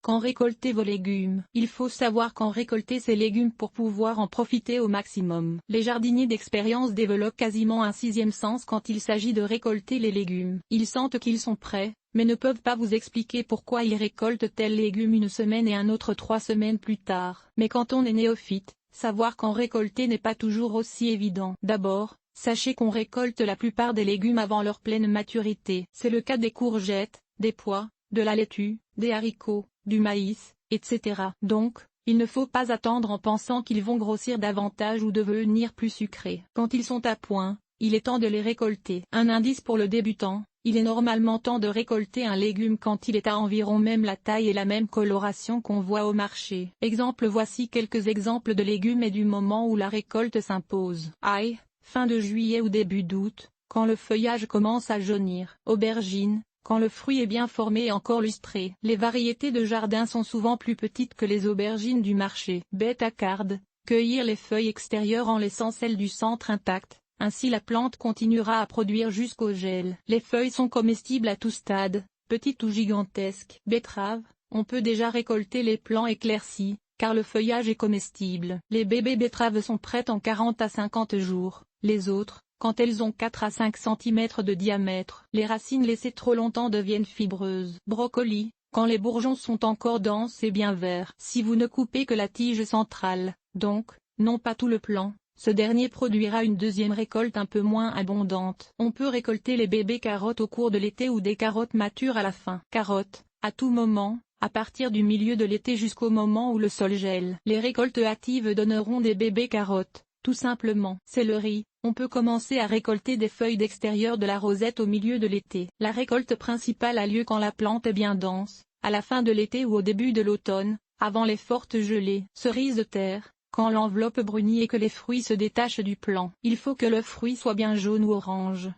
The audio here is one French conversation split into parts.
Quand récolter vos légumes. Il faut savoir quand récolter ces légumes pour pouvoir en profiter au maximum. Les jardiniers d'expérience développent quasiment un sixième sens quand il s'agit de récolter les légumes. Ils sentent qu'ils sont prêts, mais ne peuvent pas vous expliquer pourquoi ils récoltent tel légume une semaine et un autre 3 semaines plus tard. Mais quand on est néophyte, savoir quand récolter n'est pas toujours aussi évident. D'abord, sachez qu'on récolte la plupart des légumes avant leur pleine maturité. C'est le cas des courgettes, des pois, de la laitue, des haricots, du maïs, etc. Donc, il ne faut pas attendre en pensant qu'ils vont grossir davantage ou devenir plus sucrés. Quand ils sont à point, il est temps de les récolter. Un indice pour le débutant, il est normalement temps de récolter un légume quand il est à environ même la taille et la même coloration qu'on voit au marché. Voici quelques exemples de légumes et du moment où la récolte s'impose. Ail, fin de juillet ou début d'août, quand le feuillage commence à jaunir. Aubergine, quand le fruit est bien formé et encore lustré. Les variétés de jardin sont souvent plus petites que les aubergines du marché. Bête à carde, cueillir les feuilles extérieures en laissant celles du centre intactes, ainsi la plante continuera à produire jusqu'au gel. Les feuilles sont comestibles à tout stade, petites ou gigantesques. Betterave, on peut déjà récolter les plants éclaircis, car le feuillage est comestible. Les bébés betteraves sont prêtes en 40 à 50 jours, les autres, quand elles ont 4 à 5 cm de diamètre. Les racines laissées trop longtemps deviennent fibreuses. Brocoli, quand les bourgeons sont encore denses et bien verts. Si vous ne coupez que la tige centrale, donc, non pas tout le plant, ce dernier produira une deuxième récolte un peu moins abondante. On peut récolter les bébés carottes au cours de l'été ou des carottes matures à la fin. Carottes, à tout moment, à partir du milieu de l'été jusqu'au moment où le sol gèle. Les récoltes hâtives donneront des bébés carottes. Tout simplement. Céleri, on peut commencer à récolter des feuilles d'extérieur de la rosette au milieu de l'été. La récolte principale a lieu quand la plante est bien dense, à la fin de l'été ou au début de l'automne, avant les fortes gelées. Cerise de terre, quand l'enveloppe brunit et que les fruits se détachent du plant. Il faut que le fruit soit bien jaune ou orange.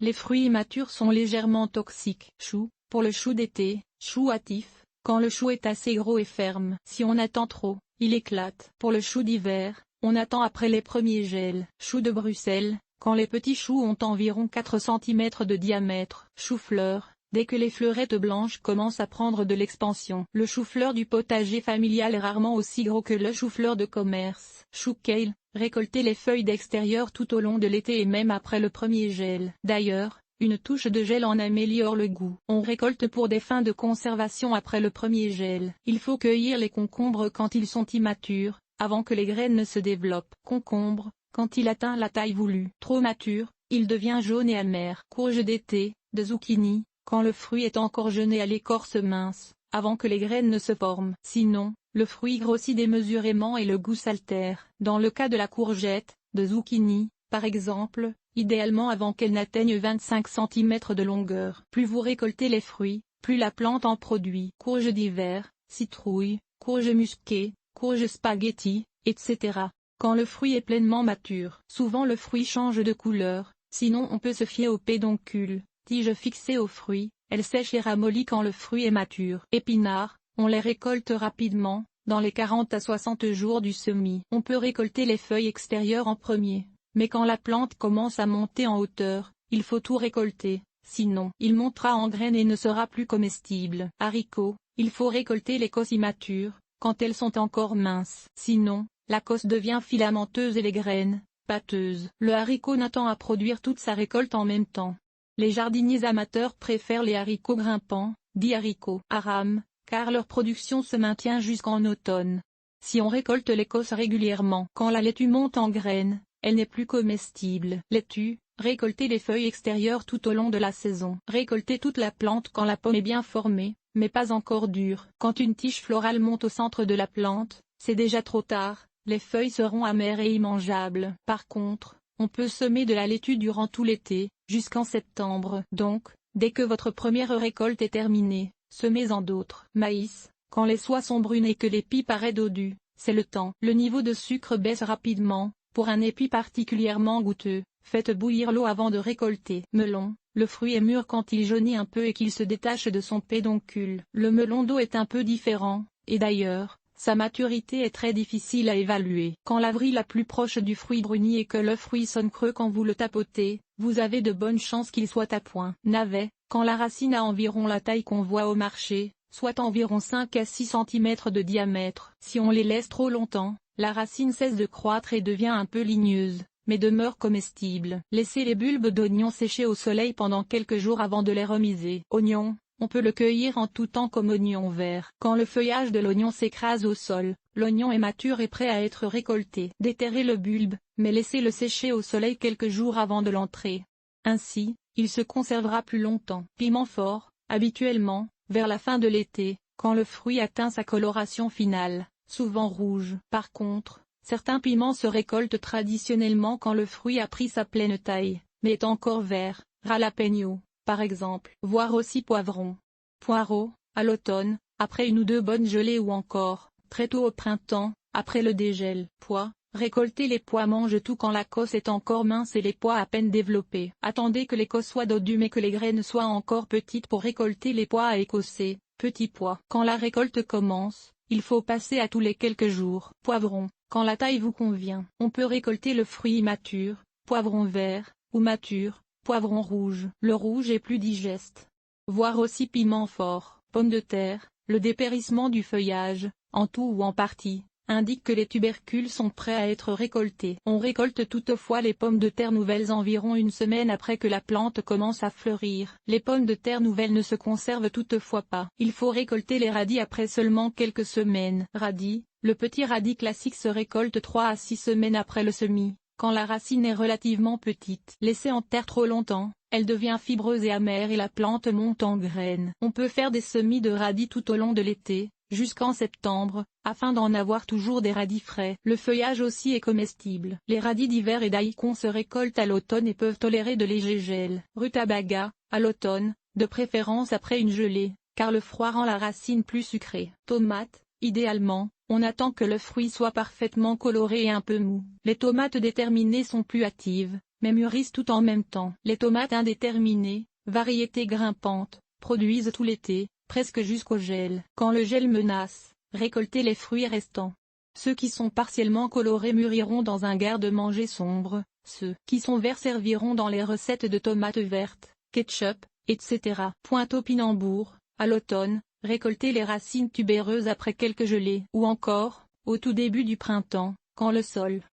Les fruits immatures sont légèrement toxiques. Chou, pour le chou d'été, chou hâtif, quand le chou est assez gros et ferme. Si on attend trop, il éclate. Pour le chou d'hiver, on attend après les premiers gels. Chou de Bruxelles, quand les petits choux ont environ 4 cm de diamètre. Chou-fleur, dès que les fleurettes blanches commencent à prendre de l'expansion. Le chou-fleur du potager familial est rarement aussi gros que le chou-fleur de commerce. Chou-kale, récoltez les feuilles d'extérieur tout au long de l'été et même après le premier gel. D'ailleurs, une touche de gel en améliore le goût. On récolte pour des fins de conservation après le premier gel. Il faut cueillir les concombres quand ils sont immatures, avant que les graines ne se développent. Concombre, quand il atteint la taille voulue. Trop mature, il devient jaune et amer. Courge d'été, de zucchini, quand le fruit est encore jeune et à l'écorce mince, avant que les graines ne se forment. Sinon, le fruit grossit démesurément et le goût s'altère. Dans le cas de la courgette, de zucchini, par exemple, idéalement avant qu'elle n'atteigne 25 cm de longueur. Plus vous récoltez les fruits, plus la plante en produit. Courge d'hiver, citrouille, courge musquée, courge spaghetti, etc. Quand le fruit est pleinement mature. Souvent le fruit change de couleur, sinon on peut se fier au pédoncule, tige fixée au fruit, elle sèche et ramollit quand le fruit est mature. Épinards, on les récolte rapidement, dans les 40 à 60 jours du semis. On peut récolter les feuilles extérieures en premier, mais quand la plante commence à monter en hauteur, il faut tout récolter, sinon il montera en graines et ne sera plus comestible. Haricots, il faut récolter les cosses immatures, quand elles sont encore minces. Sinon, la cosse devient filamenteuse et les graines, pâteuses. Le haricot n'attend à produire toute sa récolte en même temps. Les jardiniers amateurs préfèrent les haricots grimpants, dits haricots à rames, car leur production se maintient jusqu'en automne. Si on récolte l'écosse régulièrement, quand la laitue monte en graines, elle n'est plus comestible. Laitue, récoltez les feuilles extérieures tout au long de la saison. Récoltez toute la plante quand la pomme est bien formée, mais pas encore dure. Quand une tige florale monte au centre de la plante, c'est déjà trop tard, les feuilles seront amères et immangeables. Par contre, on peut semer de la laitue durant tout l'été, jusqu'en septembre. Donc, dès que votre première récolte est terminée, semez-en d'autres. Maïs, quand les soies sont brunes et que l'épi paraît dodu, c'est le temps. Le niveau de sucre baisse rapidement. Pour un épi particulièrement goûteux, faites bouillir l'eau avant de récolter. Melon, le fruit est mûr quand il jaunit un peu et qu'il se détache de son pédoncule. Le melon d'eau est un peu différent, et d'ailleurs, sa maturité est très difficile à évaluer. Quand la vrille la plus proche du fruit brunit et que le fruit sonne creux quand vous le tapotez, vous avez de bonnes chances qu'il soit à point. Navet, quand la racine a environ la taille qu'on voit au marché, soit environ 5 à 6 cm de diamètre. Si on les laisse trop longtemps, la racine cesse de croître et devient un peu ligneuse, mais demeure comestible. Laissez les bulbes d'oignons sécher au soleil pendant quelques jours avant de les remiser. Oignon, on peut le cueillir en tout temps comme oignon vert. Quand le feuillage de l'oignon s'écrase au sol, l'oignon est mature et prêt à être récolté. Déterrez le bulbe, mais laissez-le sécher au soleil quelques jours avant de l'entrer. Ainsi, il se conservera plus longtemps. Piment fort, habituellement, vers la fin de l'été, quand le fruit atteint sa coloration finale, souvent rouge. Par contre, certains piments se récoltent traditionnellement quand le fruit a pris sa pleine taille, mais est encore vert, ralapeño, par exemple. Voir aussi poivron. Poireaux, à l'automne, après une ou deux bonnes gelées ou encore, très tôt au printemps, après le dégel. Pois, récolter les pois mange tout quand la cosse est encore mince et les pois à peine développés. Attendez que l'écosse soit dodue mais que les graines soient encore petites pour récolter les pois à écosser, petits pois. Quand la récolte commence, il faut passer à tous les quelques jours. Poivron, quand la taille vous convient. On peut récolter le fruit immature, poivron vert, ou mature, poivron rouge. Le rouge est plus digeste. Voir aussi piment fort. Pomme de terre, le dépérissement du feuillage, en tout ou en partie, indique que les tubercules sont prêts à être récoltés. On récolte toutefois les pommes de terre nouvelles environ une semaine après que la plante commence à fleurir. Les pommes de terre nouvelles ne se conservent toutefois pas. Il faut récolter les radis après seulement quelques semaines. Radis, le petit radis classique se récolte 3 à 6 semaines après le semis, quand la racine est relativement petite. Laissée en terre trop longtemps, elle devient fibreuse et amère et la plante monte en graines. On peut faire des semis de radis tout au long de l'été, jusqu'en septembre, afin d'en avoir toujours des radis frais. Le feuillage aussi est comestible. Les radis d'hiver et daikon se récoltent à l'automne et peuvent tolérer de légers gels. Rutabaga, à l'automne, de préférence après une gelée, car le froid rend la racine plus sucrée. Tomates, idéalement, on attend que le fruit soit parfaitement coloré et un peu mou. Les tomates déterminées sont plus hâtives, mais mûrissent tout en même temps. Les tomates indéterminées, variétés grimpantes, produisent tout l'été, presque jusqu'au gel. Quand le gel menace, récoltez les fruits restants. Ceux qui sont partiellement colorés mûriront dans un garde-manger sombre, ceux qui sont verts serviront dans les recettes de tomates vertes, ketchup, etc. Topinambour, à l'automne, récoltez les racines tubéreuses après quelques gelées. Ou encore, au tout début du printemps, quand le sol